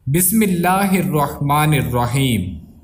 बिस्मिल्लाहिर्रहमानिर्रहीम।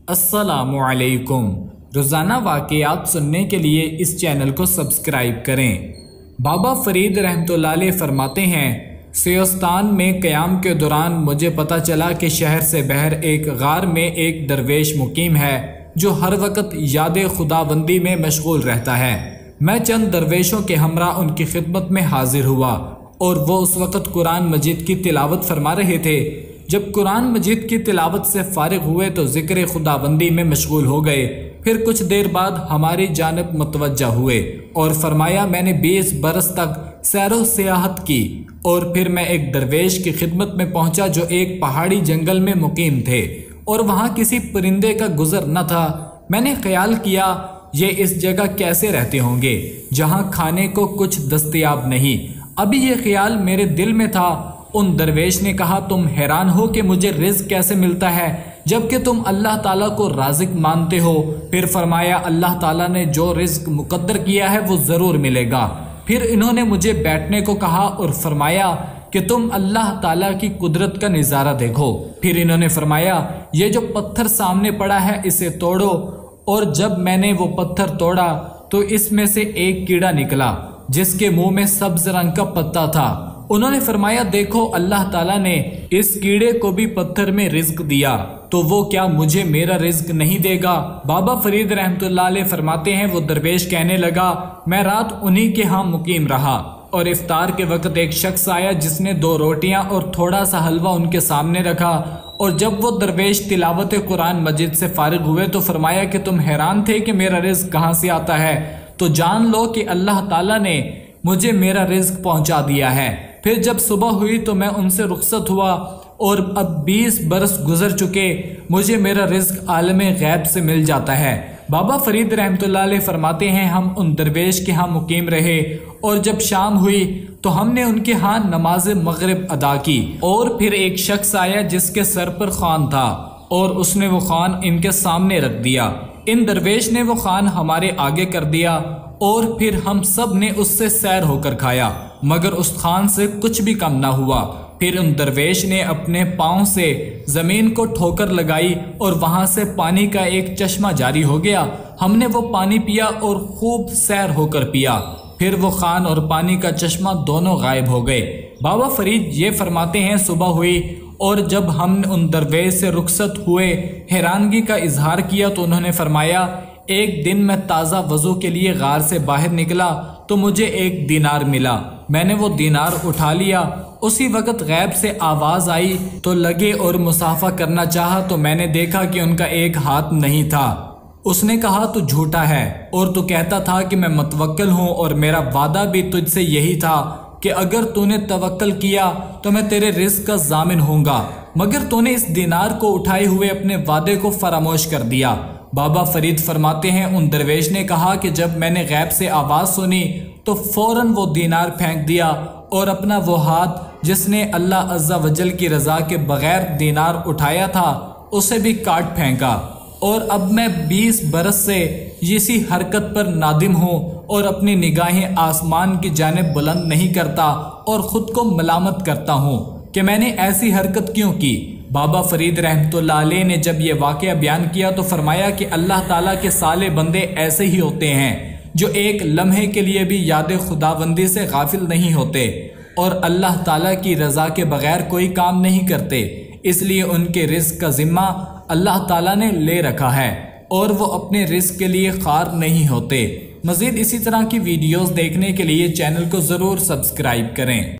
अस्सलामुअलैकुम। रोज़ाना वाक़यात सुनने के लिए इस चैनल को सब्सक्राइब करें। बाबा फ़रीद रहमतुल्लाह अलैह फरमाते हैं, सियोस्तान में क़याम के दौरान मुझे पता चला कि शहर से बहर एक गार में एक दरवेश मुकीम है जो हर वक्त याद खुदाबंदी में मशगूल रहता है। मैं चंद दरवेशों के हमरा उनकी खिदमत में हाजिर हुआ और वो उस वक़्त कुरान मजीद की तिलावत फरमा रहे थे। जब कुरान मजीद की तिलावत से फारिग हुए तो ज़िक्र खुदाबंदी में मशगूल हो गए। फिर कुछ देर बाद हमारी जानब मुतवज्जा हुए और फरमाया, मैंने 20 बरस तक सैरो सियाहत की और फिर मैं एक दरवेश की खिदमत में पहुंचा जो एक पहाड़ी जंगल में मुकीम थे और वहां किसी परिंदे का गुजर न था। मैंने ख्याल किया, ये इस जगह कैसे रहते होंगे जहां खाने को कुछ दस्तयाब नहीं। अभी ये ख्याल मेरे दिल में था। उन दरवेश ने कहा, तुम हैरान हो कि मुझे रिज़्क कैसे मिलता है जबकि तुम अल्लाह ताला को राज़िक मानते हो। फिर फरमाया, अल्लाह ताला ने जो रिज़्क मुकद्दर किया है वो ज़रूर मिलेगा। फिर इन्होंने मुझे बैठने को कहा और फरमाया कि तुम अल्लाह ताला की कुदरत का नज़ारा देखो। फिर इन्होंने फरमाया, ये जो पत्थर सामने पड़ा है इसे तोड़ो। और जब मैंने वो पत्थर तोड़ा तो इसमें से एक कीड़ा निकला जिसके मुंह में सब्ज रंग का पत्ता था। उन्होंने फरमाया, देखो अल्लाह ताला ने इस कीड़े को भी पत्थर में रिज्क दिया, तो वो क्या मुझे मेरा रिज्क नहीं देगा। बाबा फरीद रहमतुल्लाह अलैह फरमाते हैं, वो दरवेश कहने लगा, मैं रात उन्हीं के यहाँ मुकीम रहा और इफ्तार के वक्त एक शख्स आया जिसने 2 रोटियां और थोड़ा सा हलवा उनके सामने रखा। और जब वो दरवेश तिलावत कुरान मजीद से फारिग हुए तो फरमाया कि तुम हैरान थे कि मेरा रिज्क कहाँ से आता है, तो जान लो कि अल्लाह ताला ने मुझे मेरा रिज्क पहुंचा दिया है। फिर जब सुबह हुई तो मैं उनसे रुखसत हुआ और अब 20 बरस गुजर चुके, मुझे मेरा रिज्क आलमे गैब से मिल जाता है। बाबा फरीद रहमतुल्लाह अलैह फरमाते हैं, हम उन दरवेश के यहाँ मुकीम रहे और जब शाम हुई तो हमने उनके यहाँ नमाज मगरिब अदा की और फिर एक शख्स आया जिसके सर पर खान था और उसने वो खान इनके सामने रख दिया। इन दरवेश ने वो खान हमारे आगे कर दिया और फिर हम सब ने उससे सैर होकर खाया, मगर उस खान से कुछ भी कम ना हुआ। फिर उन दरवेश ने अपने पाँव से ज़मीन को ठोकर लगाई और वहाँ से पानी का एक चश्मा जारी हो गया। हमने वो पानी पिया और खूब सैर होकर पिया। फिर वो खान और पानी का चश्मा दोनों गायब हो गए। बाबा फरीद ये फरमाते हैं, सुबह हुई और जब हमने उन दरवेश से रुखसत हुए हैरानगी का इजहार किया तो उन्होंने फरमाया, एक दिन मैं ताज़ा वज़ू के लिए गार से बाहर निकला तो मुझे एक दीनार मिला। मैंने वो दीनार उठा लिया। उसी वक्त गैब से आवाज़ आई तो लगे और मुसाफा करना चाहा तो मैंने देखा कि उनका एक हाथ नहीं था। उसने कहा, तू झूठा है और तू कहता था कि मैं मुतवक्किल हूँ और मेरा वादा भी तुझसे यही था कि अगर तूने तवक्कल किया तो मैं तेरे रिज़्क का ज़ामिन होऊंगा, मगर तूने इस दीनार को उठाए हुए अपने वादे को फरामोश कर दिया। बाबा फरीद फरमाते हैं, उन दरवेश ने कहा कि जब मैंने गैब से आवाज़ सुनी तो फ़ौरन वो दीनार फेंक दिया और अपना वो हाथ जिसने अल्लाह अज़्ज़ा वजल की रज़ा के बग़ैर दीनार उठाया था उसे भी काट फेंका। और अब मैं 20 बरस से इसी हरकत पर नादिम हूँ और अपनी निगाहें आसमान की जानिब बुलंद नहीं करता और ख़ुद को मलामत करता हूँ कि मैंने ऐसी हरकत क्यों की। बाबा फरीद रहमतुल्लाह अलैह ने जब ये वाक़या बयान किया तो फरमाया कि अल्लाह ताला के साले बंदे ऐसे ही होते हैं जो एक लम्हे के लिए भी याद खुदाबंदी से गाफिल नहीं होते और अल्लाह ताला की रज़ा के बगैर कोई काम नहीं करते, इसलिए उनके रिज़्क का ज़िम्मा अल्लाह ताला ने ले रखा है और वो अपने रिज़्क के लिए ख़ार नहीं होते। मज़ीद इसी तरह की वीडियोज़ देखने के लिए चैनल को ज़रूर सब्सक्राइब करें।